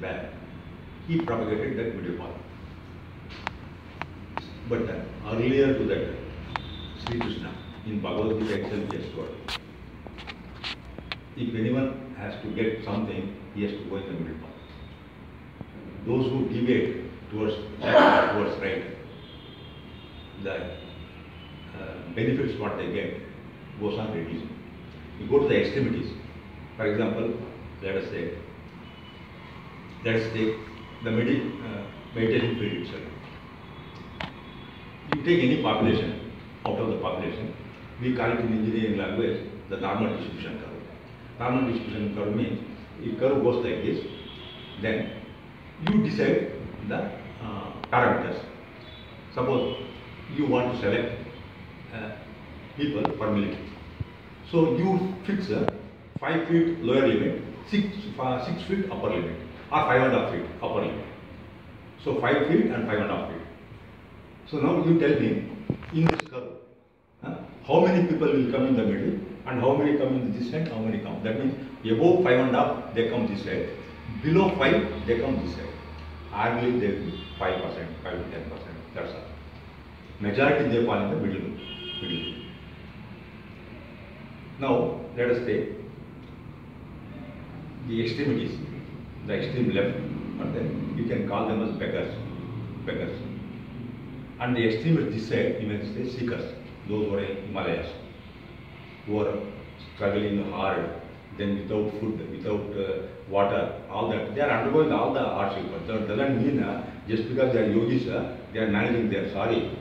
back, he propagated that middle path. But earlier to that, Sri Krishna, in Bhagavad Gita itself, he has told, if anyone has to get something, he has to go in the middle path. Those who deviate towards left or towards right, the benefits what they get goes on reducing. You go to the extremities. For example, let us take the meditation field itself. You take any population, out of the population, we call it in engineering language the normal distribution curve. Normal distribution curve means if curve goes like this, then you decide the parameters. Suppose you want to select people per minute. So you fix a 5 feet lower limit, 6 feet upper limit, or 5.5 feet upper limit. So 5 feet and 5.5 feet. So now you tell me, in this curve, how many people will come in the middle, and how many come in this side, how many come. That means above 5.5, they come this side. Below 5, they come this side. I believe they will be 5%, 5 to 10%. That's all. Majority they fall in the middle. Now let us take the extremities, the extreme left, and then you can call them as beggars. And the extreme this side, you may say seekers, those who are in Himalayas, who are struggling hard, then without food, without water, all that. They are undergoing all the hardship. But that doesn't mean just because they are yogis, they are managing their sorry.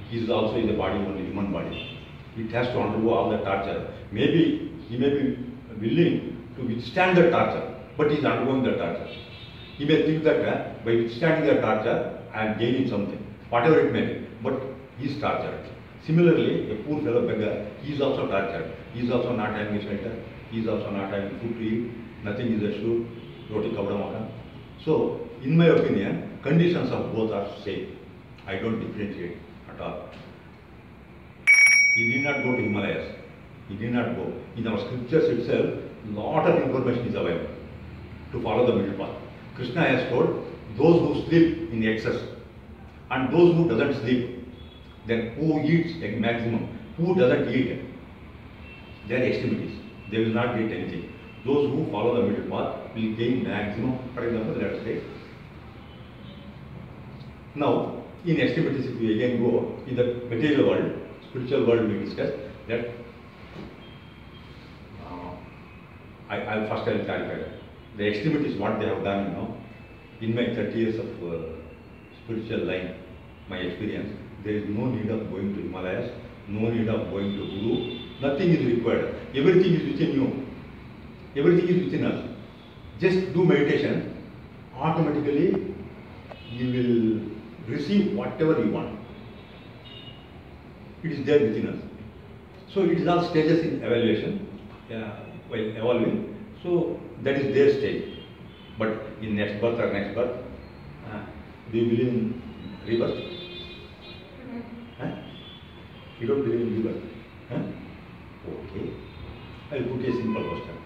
He is also in the body, only human body. It has to undergo all the torture. Maybe he may be willing to withstand the torture, but he is undergoing the torture. He may think that by withstanding the torture, I am gaining something, whatever it may be, but he is tortured. Similarly, a poor fellow beggar, he is also tortured. He is also not having a shelter. He is also not having food to eat. Nothing is assured. Roti kapda makan. So, in my opinion, conditions of both are same. I don't differentiate at all. He did not go to Himalayas. He did not go. In our scriptures itself, lot of information is available to follow the middle path. Krishna has told those who sleep in excess and those who doesn't sleep, then who eats like maximum, who doesn't eat, they are extremities. They will not get anything. Those who follow the middle path will gain maximum. For example, let us take. Now, in extremities, if we again go in the material world, spiritual world, we discuss that. I'll clarify that. The extremities, what they have done, in my 30 years of spiritual life, my experience, there is no need of going to Himalayas, no need of going to Guru, nothing is required. Everything is within you. Everything is within us. Just do meditation, automatically you will receive whatever you want. It is there within us. So it is all stages in evaluation, while evolving. So that is their stage. But in next birth or next birth, do you believe in rebirth? You don't believe in rebirth? Okay. I will put a simple question.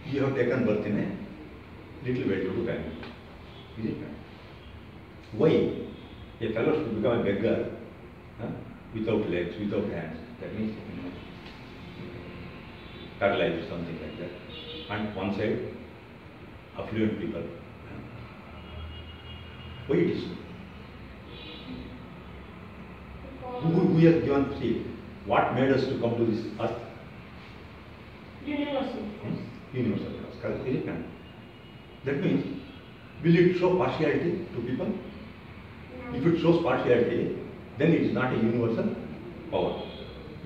You have taken birth in a little well-to-do family. Is it? Why? A fellow should become a beggar without legs, without hands. That means paralyzed or something like that. And one side, affluent people. Why it is so? Who has given, see, what made us to come to this earth? Universal. Universal cause. Is it not? That means, will it show partiality to people? No. If it shows partiality, then it is not a universal power.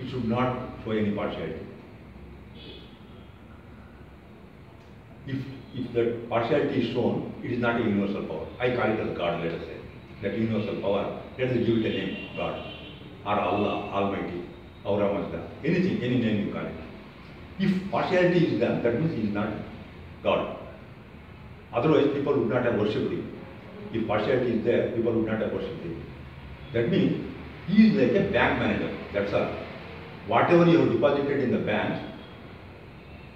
It should not show any partiality. If that partiality is shown, it is not a universal power. I call it as God, let us say. That universal power, let us give it a name, God. Or Allah, Almighty, Aura Mazda, anything, any name you call it. If partiality is done, that means he is not God. Otherwise, people would not have worshipped him. If partiality is there, people would not have worshipped him. That means he is like a bank manager, that's all. Whatever you have deposited in the bank,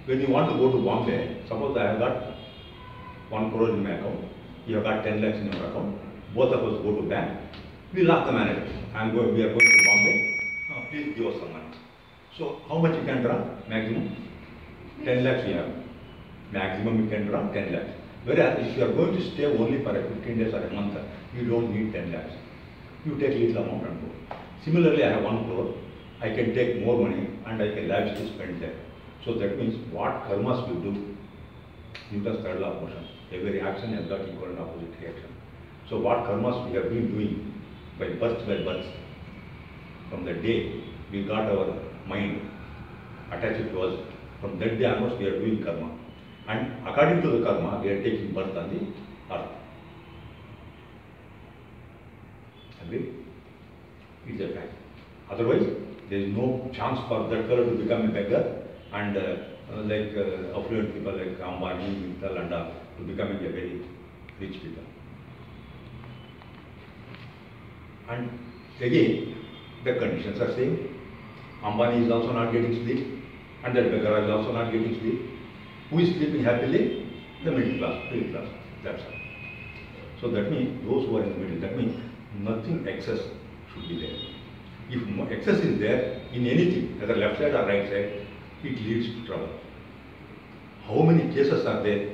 When you want to go to Bombay, suppose I have got 1 crore in my account, you have got 10 lakhs in your account, both of us go to bank, we ask the manager, we are going to Bombay, please give us some money. So how much you can draw? Maximum 10 lakhs you have. Maximum you can draw 10 lakhs. Whereas if you are going to stay only for 15 days or a month, you don't need 10 lakhs. You take little amount and go. Similarly, I have 1 crore. I can take more money and I can lavishly spend there. So that means what karmas we do, Newton's third law of motion, every action has got equal and opposite reaction. So what karmas we have been doing by birth, from the day we got our mind attached to us, from that day onwards we are doing karma. And according to the karma, we are taking birth on the earth. Agree? It's a fact. Otherwise, there is no chance for that fellow to become a beggar and affluent people like Ambani, Mittal and to becoming a very rich people. And again, the conditions are same. Ambani is also not getting sleep, and that beggar is also not getting sleep. Who is sleeping happily? The middle class. That's all. So that means those who are in the middle, that means nothing excess should be there. If excess is there in anything, whether left side or right side, it leads to trouble. How many cases are there?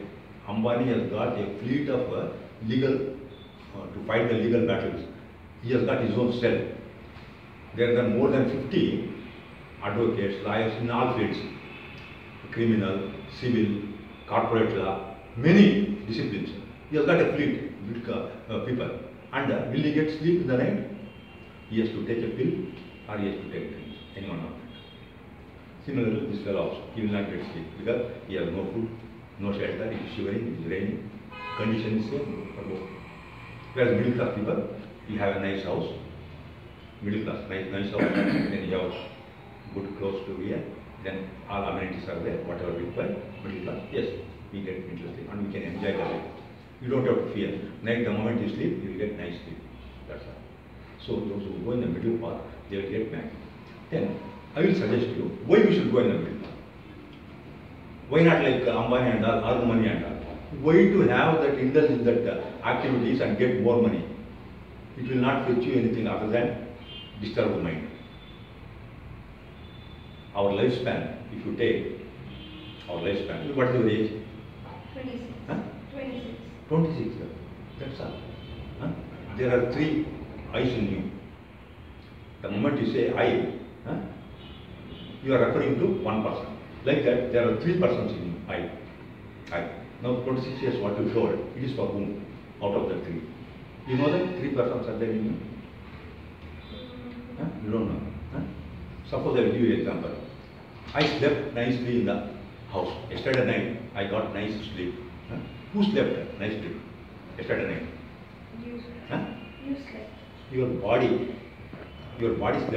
Ambani has got a fleet of to fight the legal battles. He has got his own cell. There are more than 50 advocates, lawyers in all fields, criminal, civil, corporate law, many disciplines. He has got a fleet with people. And will he get sleep in the night? He has to take a pill or he has to take drinks, any one of it. Similarly, this fellow also, he will not get sleep because he has no food, no shelter, he is shivering, it is raining, condition is same for both. Whereas middle class people, you have a nice house, middle class, nice house, then you have good clothes to wear, then all amenities are there, whatever required, middle class, yes, we get interesting and we can enjoy the life. You don't have to fear. Night, the moment you sleep, you will get nice sleep. That's all. So those who go in the middle path, they will get back. Then I will suggest you why we should go in the middle path. Why not like Ambani and all, earn money and all? Why to have that indulge in that activities and get more money? It will not fetch you anything other than disturb the mind. Our lifespan, if you take our lifespan, what is your age? 26. Huh? 26. 26, that's all. Huh? There are 3 eyes in you. The moment you say I, huh, you are referring to one person. Like that, there are 3 persons in you, I. Now 26 years, what you told, it is for whom? Out of the 3. You know that 3 persons are there in you? Huh? You don't know. Huh? Suppose I will give you an example. I slept nicely in the house. Yesterday night, I got nice sleep. Huh? Who slept nicely yesterday night? You slept. Huh? You slept. Your body slept.